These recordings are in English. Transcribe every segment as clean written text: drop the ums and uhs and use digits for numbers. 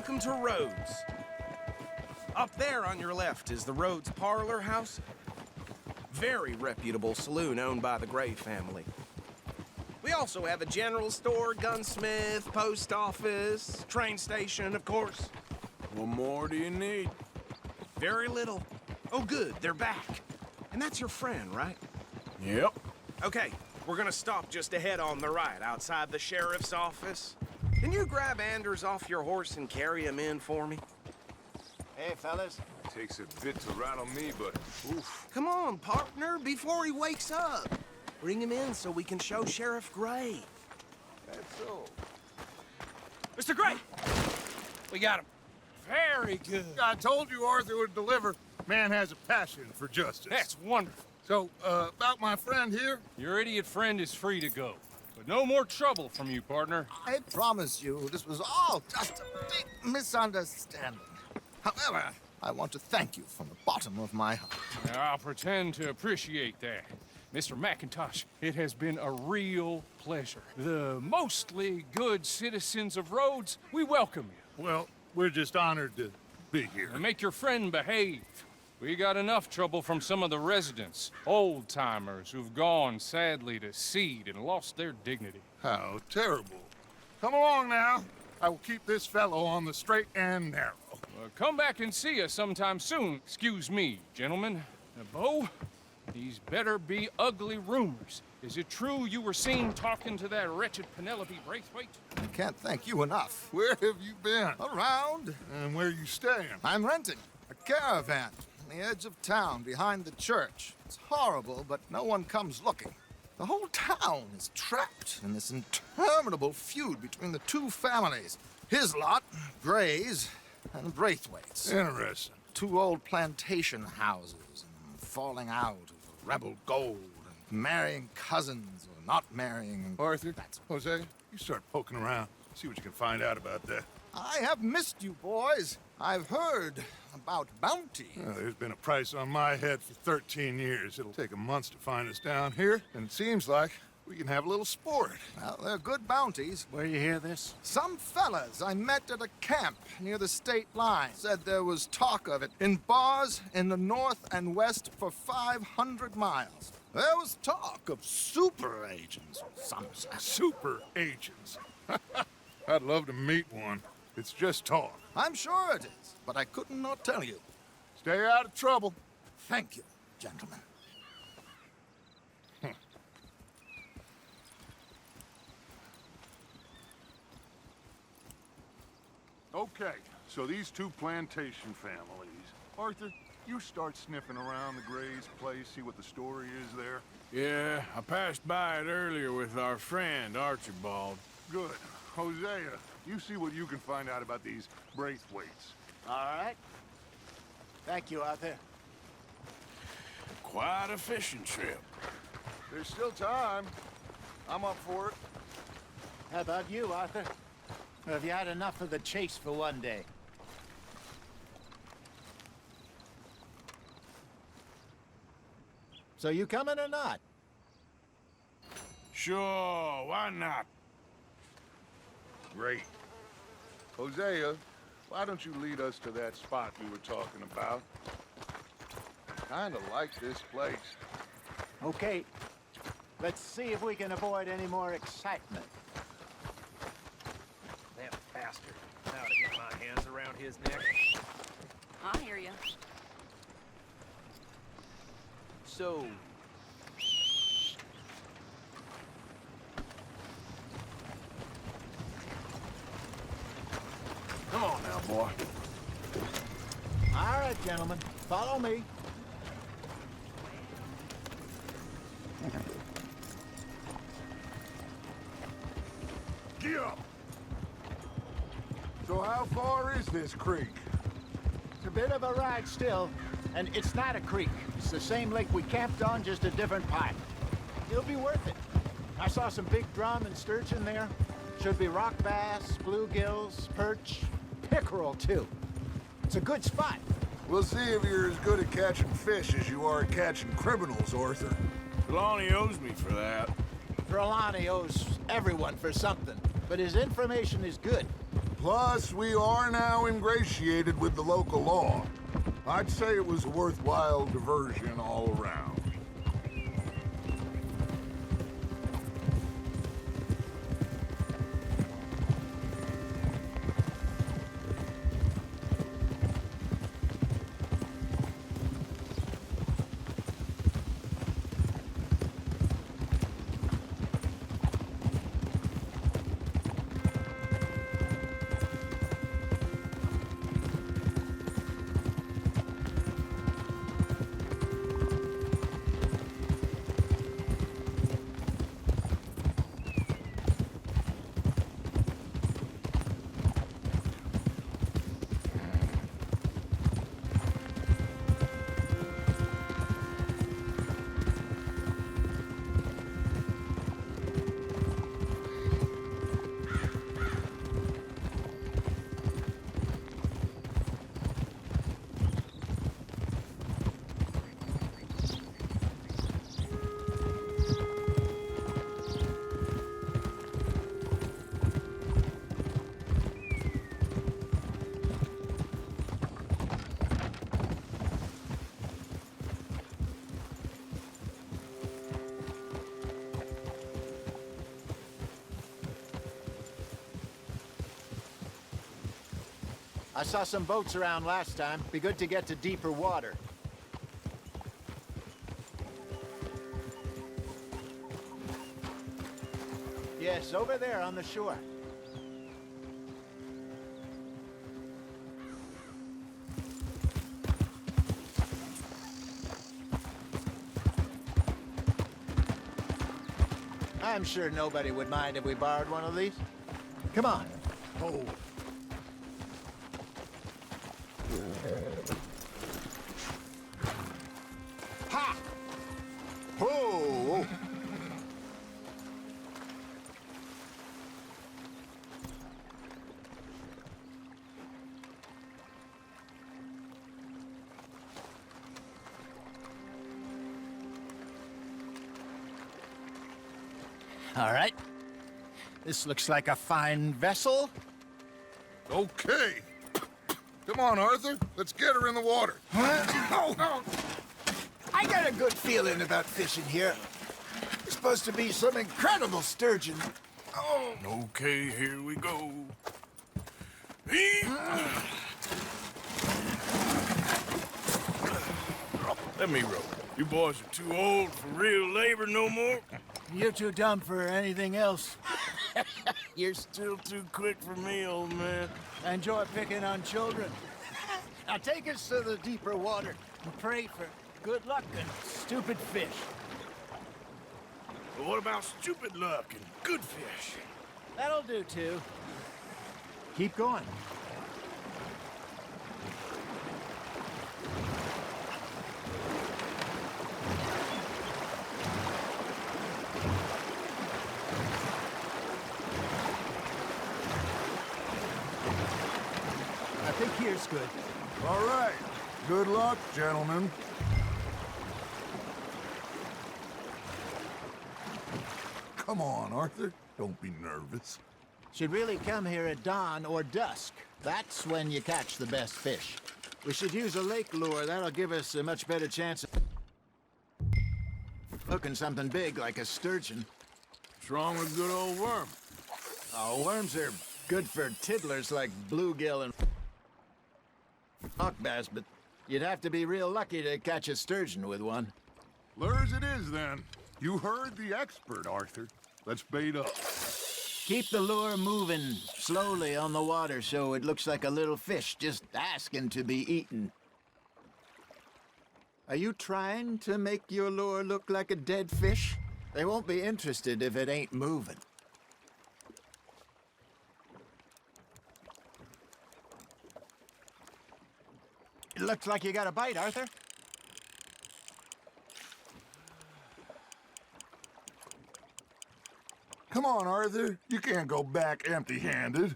welcome to Rhodes. Up there on your left is the Rhodes Parlor House. Very reputable saloon owned by the Gray family. We also have a general store, gunsmith, post office, train station, of course. What more do you need? Very little. Oh, good, they're back. And that's your friend, right? Yep. Okay, we're gonna stop just ahead on the right, outside the sheriff's office. Can you grab Anders off your horse and carry him in for me? Hey, fellas. Takes a bit to rattle me, but oof. Come on, partner, before he wakes up. Bring him in so we can show Sheriff Gray. That's so. Mr. Gray! We got him. Very good. I told you Arthur would deliver. Man has a passion for justice. That's wonderful. So, about my friend here? Your idiot friend is free to go. But no more trouble from you, partner. I promise you, this was all just a big misunderstanding. However, I want to thank you from the bottom of my heart. I'll pretend to appreciate that. Mr. McIntosh, it has been a real pleasure. The mostly good citizens of Rhodes, we welcome you. Well, we're just honored to be here. And make your friend behave. We got enough trouble from some of the residents, old-timers who've gone, sadly, to seed and lost their dignity. How terrible. Come along now. I will keep this fellow on the straight and narrow. Come back and see us sometime soon. Excuse me, gentlemen. Bo, these better be ugly rumors. Is it true you were seen talking to that wretched Penelope Braithwaite? I can't thank you enough. Where have you been? Around. And where you staying? I'm renting a caravan on the edge of town behind the church. It's horrible, but no one comes looking. The whole town is trapped in this interminable feud between the two families. His lot, Gray's, and Braithwaite's. Interesting. Two old plantation houses, and falling out of rebel gold, and marrying cousins or not marrying. Arthur, That's Jose, you start poking around. See what you can find out about that. I have missed you, boys. I've heard about bounty. There's been a price on my head for 13 years. It'll take a month to find us down here, and it seems like we can have a little sport. Well, they're good bounties. Where you hear this? Some fellas I met at a camp near the state line said there was talk of it in bars in the north and west for 500 miles. There was talk of super agents, some said. Super agents. I'd love to meet one. It's just talk. I'm sure it is, but I couldn't not tell you. Stay out of trouble. Thank you, gentlemen. Okay, so these two plantation families. Arthur, you start sniffing around the Gray's place, see what the story is there. Yeah, I passed by it earlier with our friend, Archibald. Good. Hosea, you see what you can find out about these Braithwaites. All right. Thank you, Arthur. Quite a fishing trip. There's still time. I'm up for it. How about you, Arthur? Or have you had enough of the chase for one day? So you coming or not? Sure, why not? Great. Hosea, why don't you lead us to that spot we were talking about? Kinda like this place. Okay. Let's see if we can avoid any more excitement. That bastard. Now to get my hands around his neck. I hear you. So... Come on now, boy. All right, gentlemen. Follow me. Get up! So how far is this creek? It's a bit of a ride still, and it's not a creek. It's the same lake we camped on, just a different part. It'll be worth it. I saw some big drum and sturgeon there. Should be rock bass, bluegills, perch, pickerel too. It's a good spot. We'll see if you're as good at catching fish as you are at catching criminals, Arthur. Trelawney owes me for that. Trelawney owes everyone for something, but his information is good. Plus, we are now ingratiated with the local law. I'd say it was a worthwhile diversion all around. I saw some boats around last time. Be good to get to deeper water. Yes, over there on the shore. I'm sure nobody would mind if we borrowed one of these. Come on. Oh. Ha! Oh! All right. This looks like a fine vessel. Okay. Come on, Arthur. Let's get her in the water. Oh. I got a good feeling about fishing here. It's supposed to be some incredible sturgeon. Oh. Okay, here we go. Let me row. You boys are too old for real labor no more. You're too dumb for anything else. You're still too quick for me, old man. I enjoy picking on children. Now take us to the deeper water and pray for good luck and stupid fish. But what about stupid luck and good fish? That'll do too. Keep going. I think here's good. All right. Good luck, gentlemen. Come on, Arthur. Don't be nervous. Should really come here at dawn or dusk. That's when you catch the best fish. We should use a lake lure. That'll give us a much better chance of hooking something big like a sturgeon. What's wrong with good old worm? Oh, worms are good for tiddlers like bluegill and hawk bass, but you'd have to be real lucky to catch a sturgeon with one. Lures it is, then. You heard the expert, Arthur. Let's bait up. Keep the lure moving slowly on the water so it looks like a little fish just asking to be eaten. Are you trying to make your lure look like a dead fish? They won't be interested if it ain't moving. It looks like you got a bite, Arthur. Come on, Arthur. You can't go back empty-handed.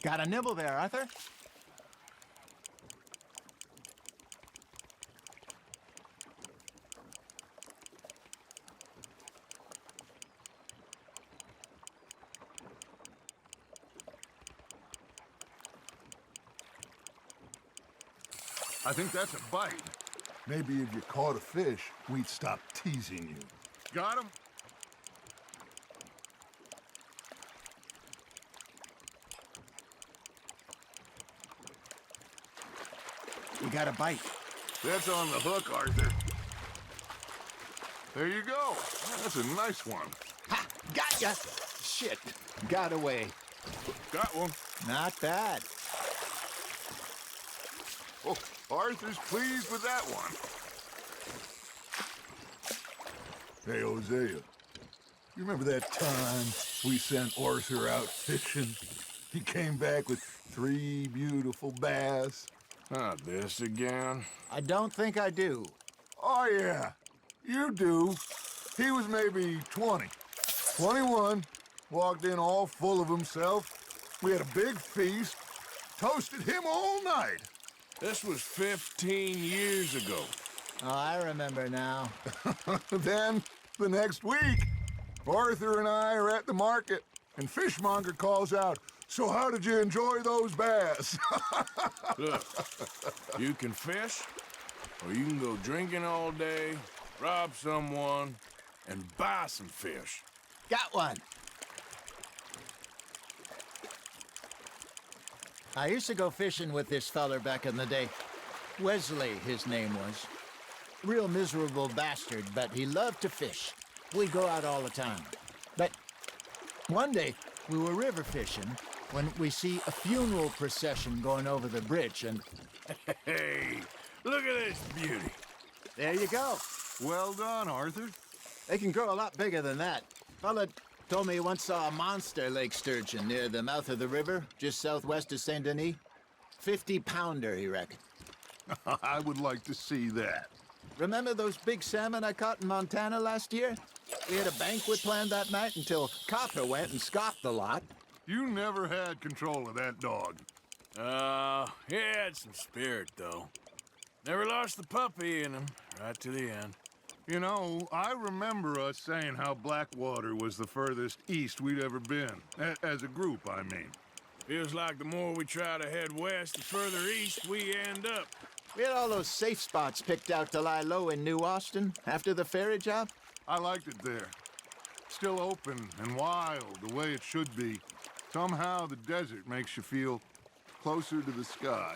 Got a nibble there, Arthur? I think that's a bite. Maybe if you caught a fish, we'd stop teasing you. Got him? We got a bite. That's on the hook, Arthur. There you go. That's a nice one. Ha! Gotcha! Shit. Got away. Got one. Not bad. Oh, Arthur's pleased with that one. Hey, Hosea, you remember that time we sent Arthur out fishing? He came back with 3 beautiful bass. Not this again. I don't think I do. Oh, yeah, you do. He was maybe 20, 21, walked in all full of himself. We had a big feast, toasted him all night. This was 15 years ago. Oh, I remember now. Then, the next week, Arthur and I are at the market, and Fishmonger calls out, "So how did you enjoy those bass?" Look, you can fish, or you can go drinking all day, rob someone, and buy some fish. Got one. I used to go fishing with this feller back in the day. Wesley, his name was. Real miserable bastard, but he loved to fish. We'd go out all the time. But one day, we were river fishing when we see a funeral procession going over the bridge, and Hey, look at this beauty. there you go. Well done, Arthur. They can grow a lot bigger than that. Fella told me he once saw a monster lake sturgeon near the mouth of the river, just southwest of Saint Denis. 50-pounder, he reckoned. I would like to see that. Remember those big salmon I caught in Montana last year? We had a banquet planned that night until Copper went and scoffed the lot. You never had control of that dog. He had some spirit, though. Never lost the puppy in him, right to the end. You know, I remember us saying how Blackwater was the furthest east we'd ever been. As a group, I mean. Feels like the more we try to head west, the further east we end up. We had all those safe spots picked out to lie low in New Austin after the ferry job. I liked it there. Still open and wild, the way it should be. Somehow the desert makes you feel closer to the sky.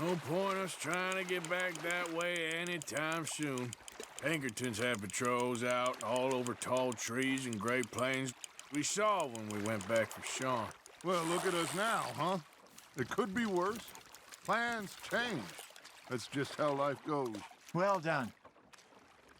No point us trying to get back that way anytime soon. Pinkertons had patrols out all over tall trees and Great Plains. We saw when we went back for Sean. Well, look at us now, huh? It could be worse. Plans change. That's just how life goes. Well done.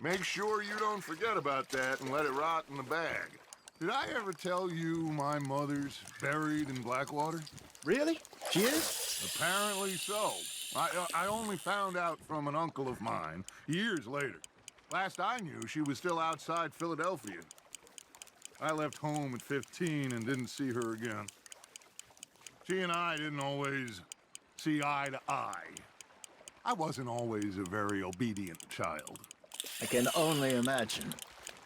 Make sure you don't forget about that and let it rot in the bag. Did I ever tell you my mother's buried in Blackwater? Really? She is? Apparently so. I only found out from an uncle of mine years later. Last I knew, she was still outside Philadelphia. I left home at 15 and didn't see her again. She and I didn't always see eye to eye. I wasn't always a very obedient child. I can only imagine.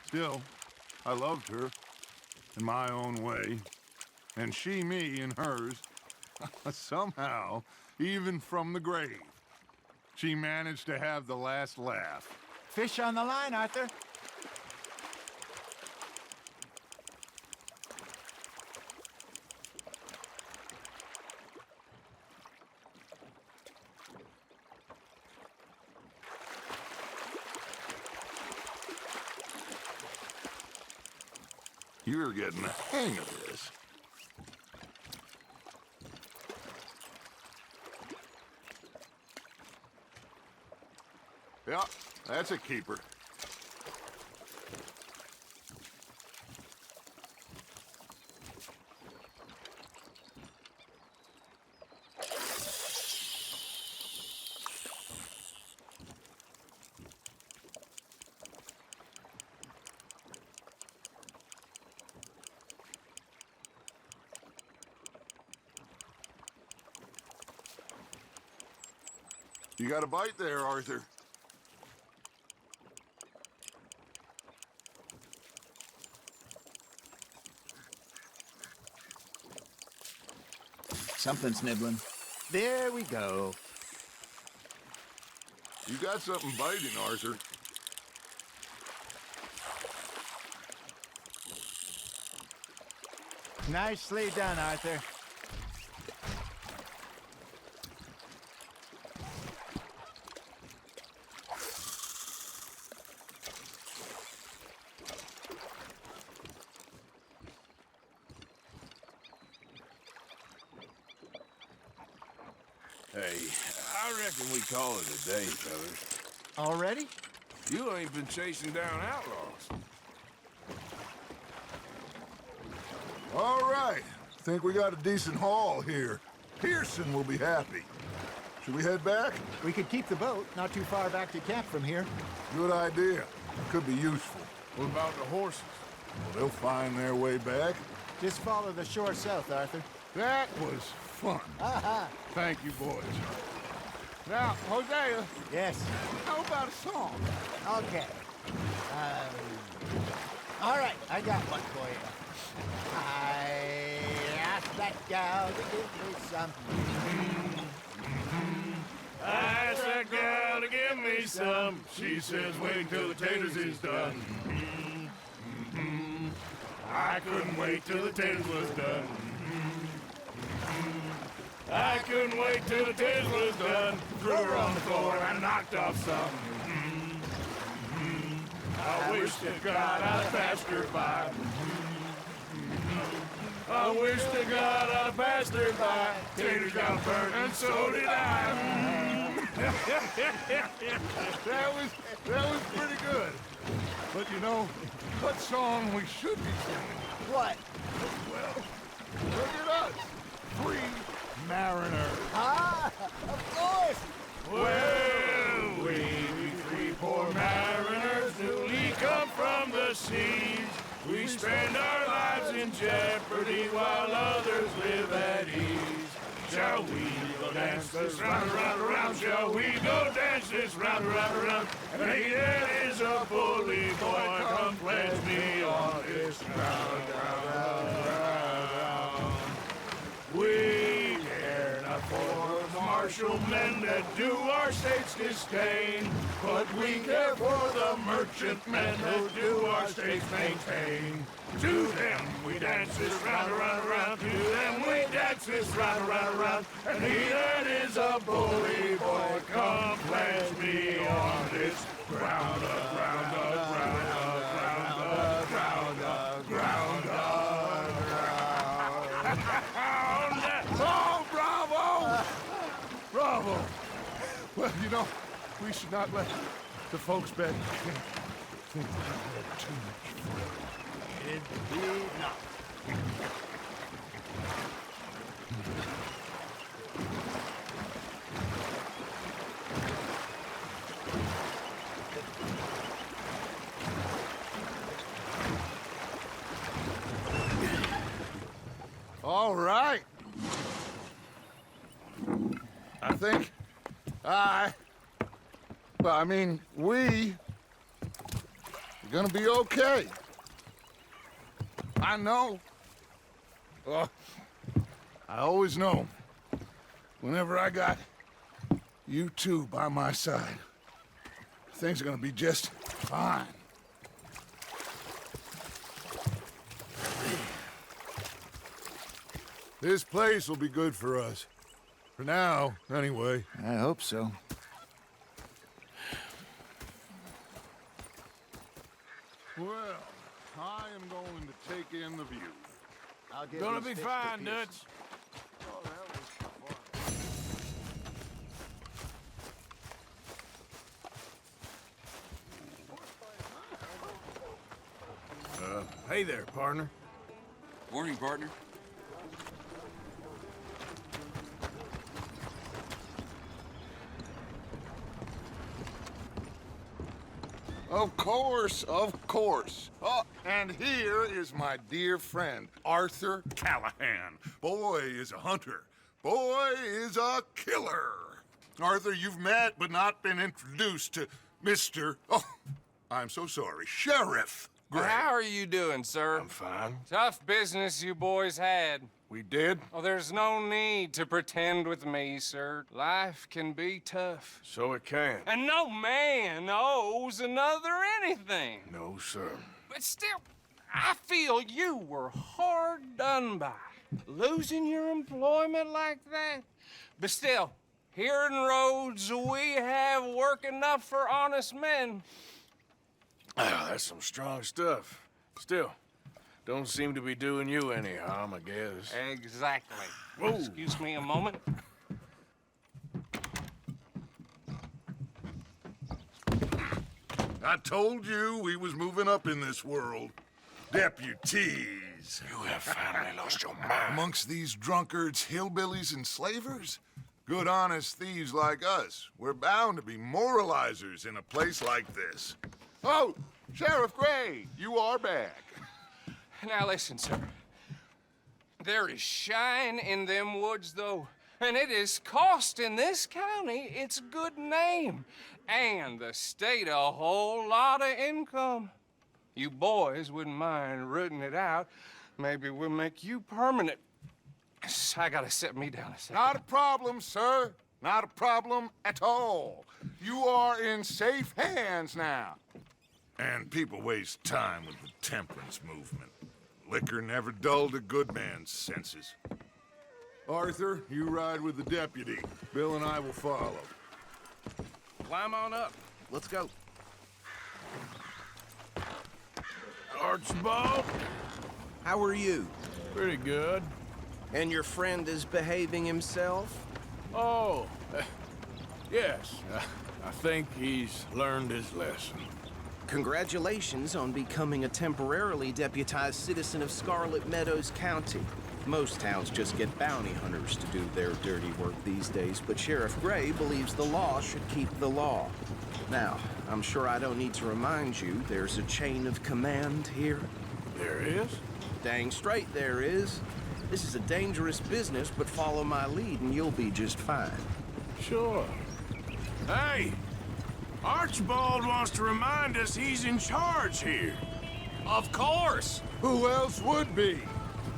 Still, I loved her in my own way, and she me in hers. Somehow, even from the grave, she managed to have the last laugh. Fish on the line, Arthur. You're getting the hang of this. Yeah, that's a keeper. You got a bite there, Arthur. Something's nibbling. There we go. You got something biting, Arthur. Nicely done, Arthur. Hey, I reckon we call it a day, fellas. Already? You ain't been chasing down outlaws. All right. Think we got a decent haul here. Pearson will be happy. Should we head back? We could keep the boat not too far back to camp from here. Good idea. Could be useful. What about the horses? Well, they'll find their way back. Just follow the shore south, Arthur. That was fun. Aha! Thank you, boys. Now, Hosea, Yes. how about a song? Okay. All right, I got one for you. I asked that gal to give me some. I asked that gal to give me some. She says, wait till the taters is done. I couldn't wait till the taters was done. I couldn't wait till the taters was done. Threw her on the floor and knocked off some. I wish to God I'd passed her by. I wish to God I'd passed her by. Taters got burnt and so did I. That was pretty good. But you know, what song we should be singing? What? Well, look at us. Free mariners. Ah, of course. Well, we three poor mariners newly come from the seas. We spend our lives in jeopardy while others live at ease. Shall we go dance this round, around, around? Shall we go dance this round, around, around? And he that is a bully boy, come pledge me on this ground, ground. We care not for the martial men that do our state's disdain, but we care for the merchant men that do our state's maintain. To them we dance this round, around, around. To them we dance this round, around, around. And he that is a bully boy, come pledge me on this ground, ground, ground, ground, ground, ground, ground. Oh, bravo! Bravo! Well, you know, we should not let the folks back think we had too much fun. Indeed not. All right. I think we're gonna be okay. I know. I always know. Whenever I got you two by my side, things are gonna be just fine. This place will be good for us. For now, anyway. I hope so. Well, I am going to take in the view. I'll give Gonna these be sticks to fine, Pearson. Dutch. Oh, that was fun. Hey there, partner. Morning, partner. Of course, of course. Oh, and here is my dear friend, Arthur Callahan. Boy is a hunter. Boy is a killer. Arthur, you've met but not been introduced to Mr. Oh, I'm so sorry, Sheriff Gray. How are you doing, sir? I'm fine. Tough business you boys had. We did? Oh, there's no need to pretend with me, sir. Life can be tough. So it can. And no man owes another anything. No, sir. But still, I feel you were hard done by. Losing your employment like that. But still, here in Rhodes, we have work enough for honest men. Oh, that's some strong stuff. Still, don't seem to be doing you any harm, I guess. Exactly. Whoa. Excuse me a moment. I told you we was moving up in this world. Deputies. You have finally lost your mind. Amongst these drunkards, hillbillies, and slavers? Good, honest thieves like us. We're bound to be moralizers in a place like this. Oh, Sheriff Gray, you are back. Now listen, sir. There is shine in them woods, though, and it is costing this county its good name and the state a whole lot of income. You boys wouldn't mind rooting it out. Maybe we'll make you permanent. I gotta set me down a second. Not a problem, sir. Not a problem at all. You are in safe hands now. And people waste time with the temperance movement. Liquor never dulled a good man's senses. Arthur, you ride with the deputy. Bill and I will follow. Climb on up. Let's go. Archibald? How are you? Pretty good. And your friend is behaving himself? Oh, yes. I think he's learned his lesson. Congratulations on becoming a temporarily deputized citizen of Scarlet Meadows County. Most towns just get bounty hunters to do their dirty work these days, but Sheriff Gray believes the law should keep the law. Now, I'm sure I don't need to remind you there's a chain of command here. There is? Dang straight there is. This is a dangerous business, but follow my lead and you'll be just fine. Sure. Hey! Archibald wants to remind us he's in charge here. Of course. Who else would be?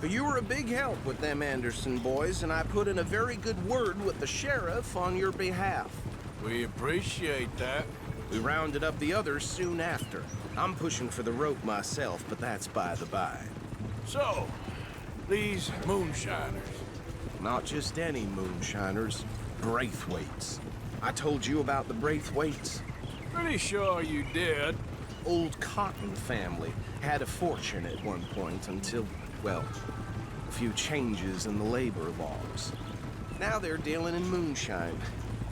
You were a big help with them Anderson boys, and I put in a very good word with the sheriff on your behalf. We appreciate that. We rounded up the others soon after. I'm pushing for the rope myself, but that's by the by. So, these moonshiners. Not just any moonshiners, Braithwaites. I told you about the Braithwaites. Pretty sure you did. Old Cotton family had a fortune at one point until, well, a few changes in the labor laws. Now they're dealing in moonshine.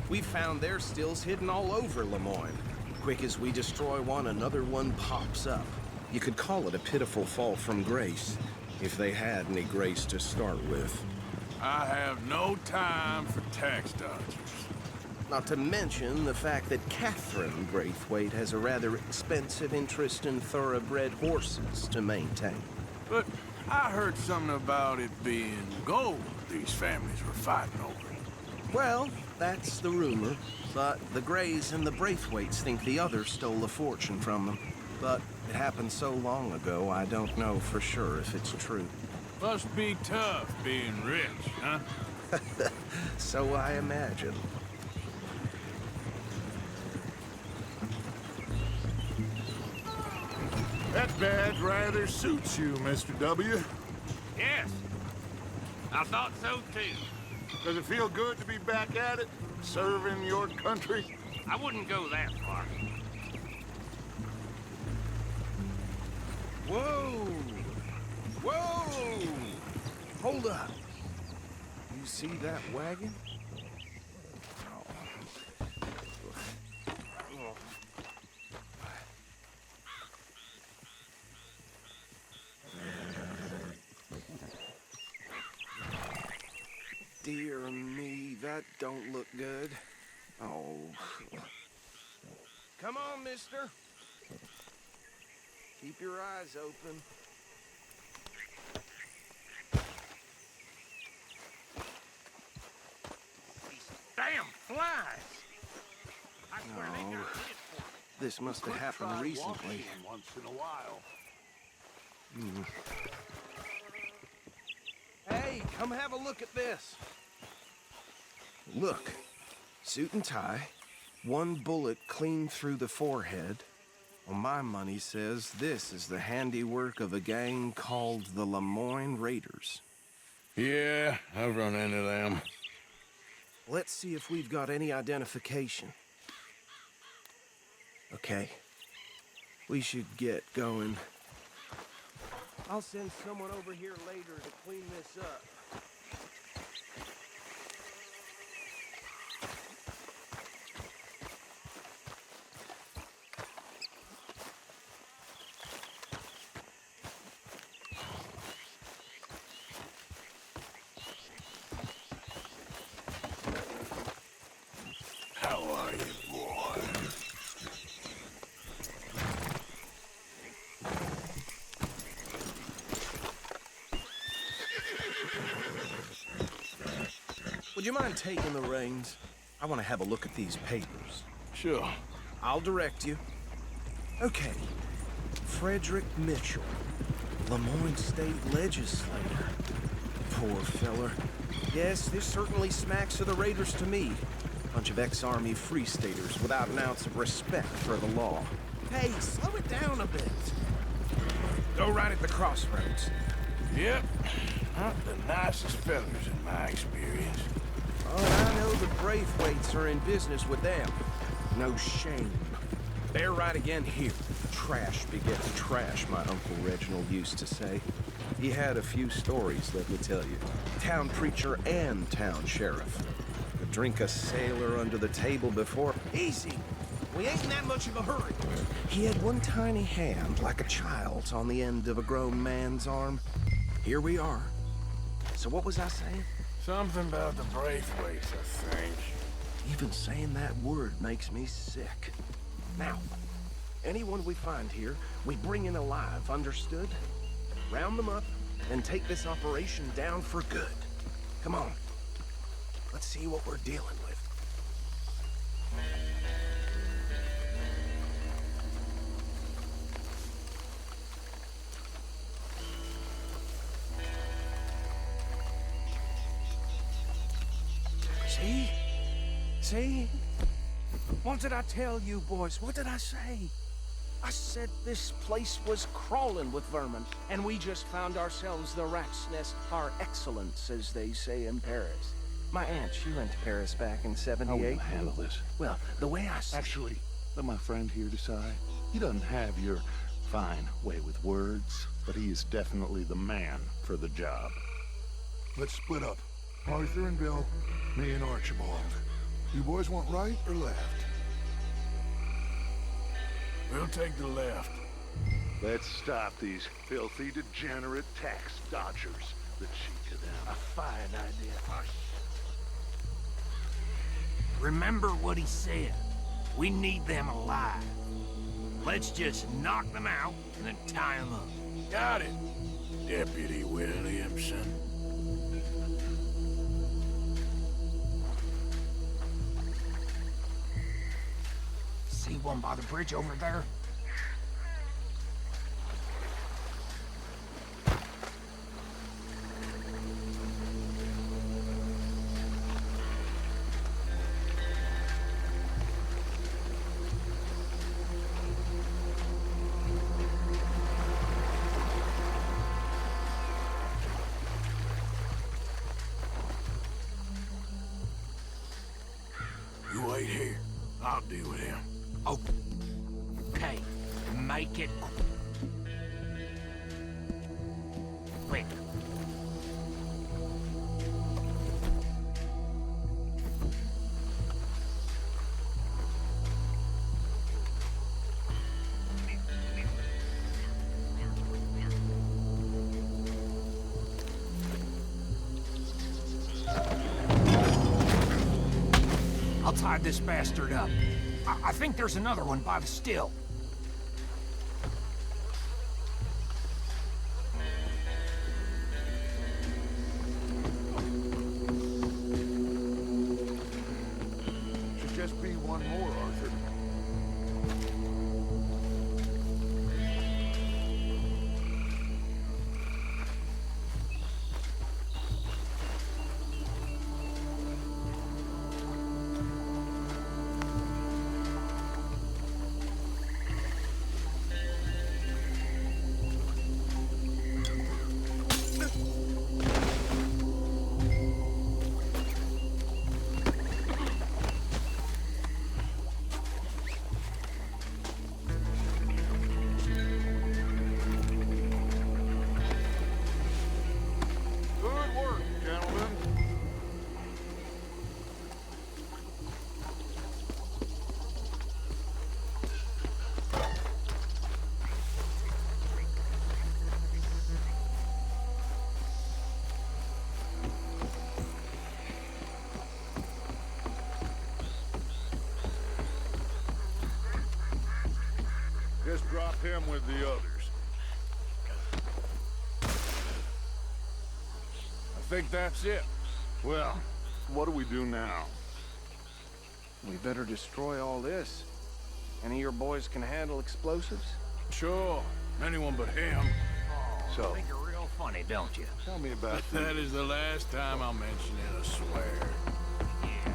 We've found their stills hidden all over Lemoyne. Quick as we destroy one, another one pops up. You could call it a pitiful fall from grace, if they had any grace to start with. I have no time for tax dodgers. Not to mention the fact that Catherine Braithwaite has a rather expensive interest in thoroughbred horses to maintain. But I heard something about it being gold these families were fighting over. Well, that's the rumor. But the Grays and the Braithwaites think the other stole a fortune from them. But it happened so long ago, I don't know for sure if it's true. Must be tough being rich, huh? So I imagine. That badge rather suits you, Mr. W. Yes. I thought so too. Does it feel good to be back at it, serving your country? I wouldn't go that far. Whoa! Whoa! Hold up. You see that wagon? Dear me, that don't look good. Oh. Come on, mister. Keep your eyes open. Damn flies. I swear they No. got hit for it. This must have happened Try recently. walking once in a while. Hey, come have a look at this. Look, suit and tie, one bullet clean through the forehead. Well, my money says this is the handiwork of a gang called the Lemoyne Raiders. Yeah, I've run into them. Let's see if we've got any identification. Okay, we should get going. I'll send someone over here later to clean this up. How are you, boy? Would you mind taking the reins? I want to have a look at these papers. Sure. I'll direct you. Okay. Frederick Mitchell, Lemoyne State Legislator. Poor feller. Yes, this certainly smacks of the Raiders to me. Bunch of ex-Army Free Staters without an ounce of respect for the law. Hey, slow it down a bit. Go right at the crossroads. Yep. Not the nicest fellas in my experience. Oh, I know the Braithwaites are in business with them. No shame. They're right again here. Trash begets trash, my Uncle Reginald used to say. He had a few stories, let me tell you. Town preacher and town sheriff. Could drink a sailor under the table before... Easy! We ain't in that much of a hurry. He had one tiny hand, like a child's, on the end of a grown man's arm. Here we are. So what was I saying? Something about the Braithwaites, I think. Even saying that word makes me sick. Now, anyone we find here, we bring in alive, understood? Round them up, and take this operation down for good. Come on. Let's see what we're dealing with. See? See? What did I tell you, boys? What did I say? I said this place was crawling with vermin, and we just found ourselves the rat's nest par excellence, as they say in Paris. My aunt, she went to Paris back in How '78. will handle this? Well, the way I see... Actually, let my friend here decide. He doesn't have your fine way with words, but he is definitely the man for the job. Let's split up. Arthur and Bill, me and Archibald. You boys want right or left? We'll take the left. Let's stop these filthy, degenerate tax dodgers. The cheek of them. A fine idea. Remember what he said. We need them alive. Let's just knock them out and then tie them up. Got it, Deputy Williamson. See one by the bridge over there? You wait here. I'll deal with him. Okay, make it quick. I'll tie this bastard up. I think there's another one by the still. one more, Arthur. Good work, gentlemen. Just drop him with the others. I think that's it. Well, what do we do now? We better destroy all this. Any of your boys can handle explosives? Sure, anyone but him. So, Think you're real funny, don't you? tell me about That is the last time I'll mention it, I swear. Yeah.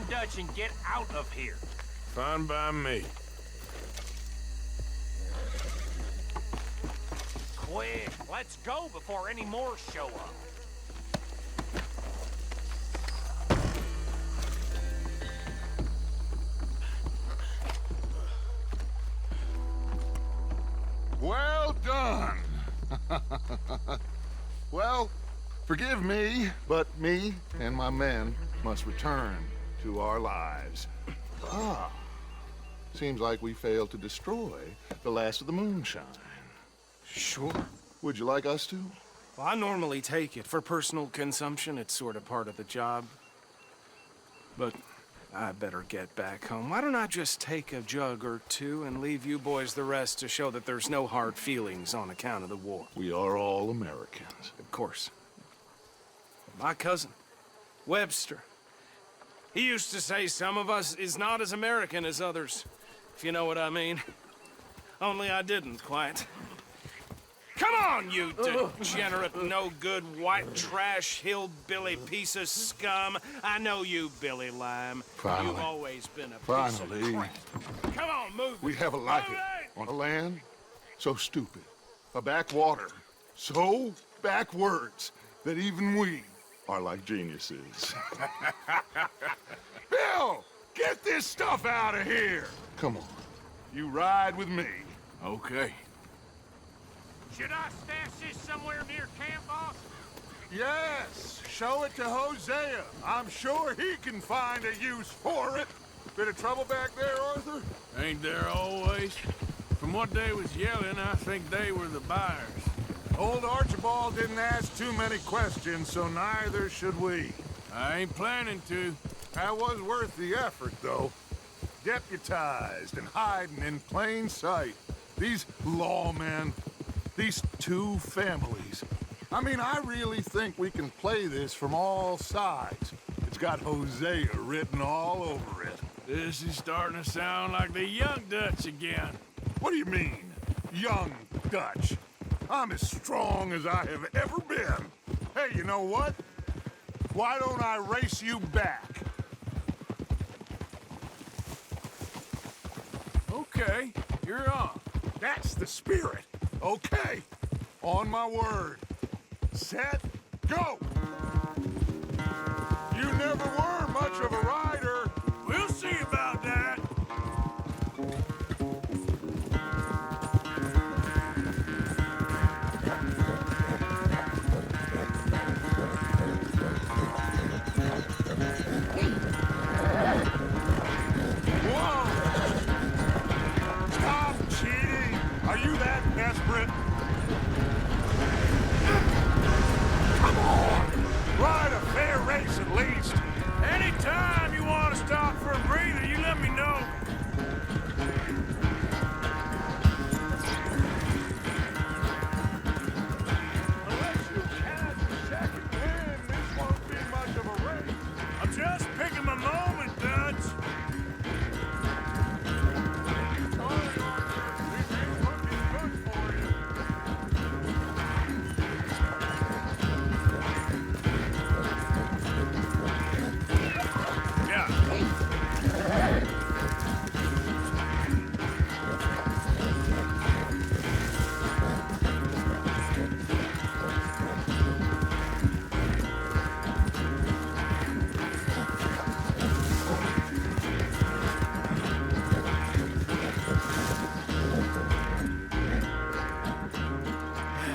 Dutch and get out of here. Fine by me. Quick, let's go before any more show up. done. Well, forgive me, but me and my men must return to our lives. Ah, seems like we failed to destroy the last of the moonshine. Sure. Would you like us to? Well, I normally take it. For personal consumption, it's sort of part of the job. But I better get back home. Why don't I just take a jug or two and leave you boys the rest to show that there's no hard feelings on account of the war? We are all Americans. Of course. My cousin, Webster, he used to say some of us is not as American as others, if you know what I mean. Only I didn't quite. Come on, you degenerate, no-good, white trash, hillbilly piece of scum. I know you, Billy Lime. Finally. You've always been a piece of Finally. crap. Come on, move. We have a like Move it. On a land so stupid. A backwater so backwards that even we are like geniuses. Bill, get this stuff out of here. Come on. You ride with me. Okay. Should I stash this somewhere near camp, boss? Yes, show it to Hosea. I'm sure he can find a use for it. Bit of trouble back there, Arthur? Ain't there always? From what they was yelling, I think they were the buyers. Old Archibald didn't ask too many questions, so neither should we. I ain't planning to. That was worth the effort, though. Deputized and hiding in plain sight. These lawmen, these two families. I mean, I really think we can play this from all sides. It's got Hosea written all over it. This is starting to sound like the Young Dutch again. What do you mean, young Dutch? I'm as strong as I have ever been. Hey, you know what? Why don't I race you back? Okay, you're on. That's the spirit. Okay. On my word. Set, go! You never were much of a rider. We'll see about that. Whoa! Stop cheating! Are you that desperate? Come on! Ride a fair race at least! Anytime you want to stop for a breather, you let me know. Unless you catch the second wind, this won't be much of a race. I'm just picking my moment, Dutch. Sorry, Arthur. This ain't looking good for you. Yeah.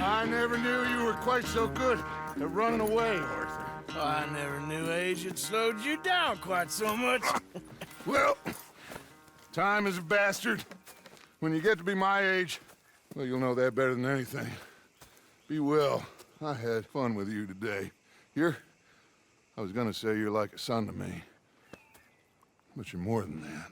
I never knew you were quite so good at running away, Arthur. I never knew age had slowed you down quite so much. Well, time is a bastard. When you get to be my age, well, you'll know that better than anything. Be well. I had fun with you today. I was gonna say you're like a son to me. But you're more than that.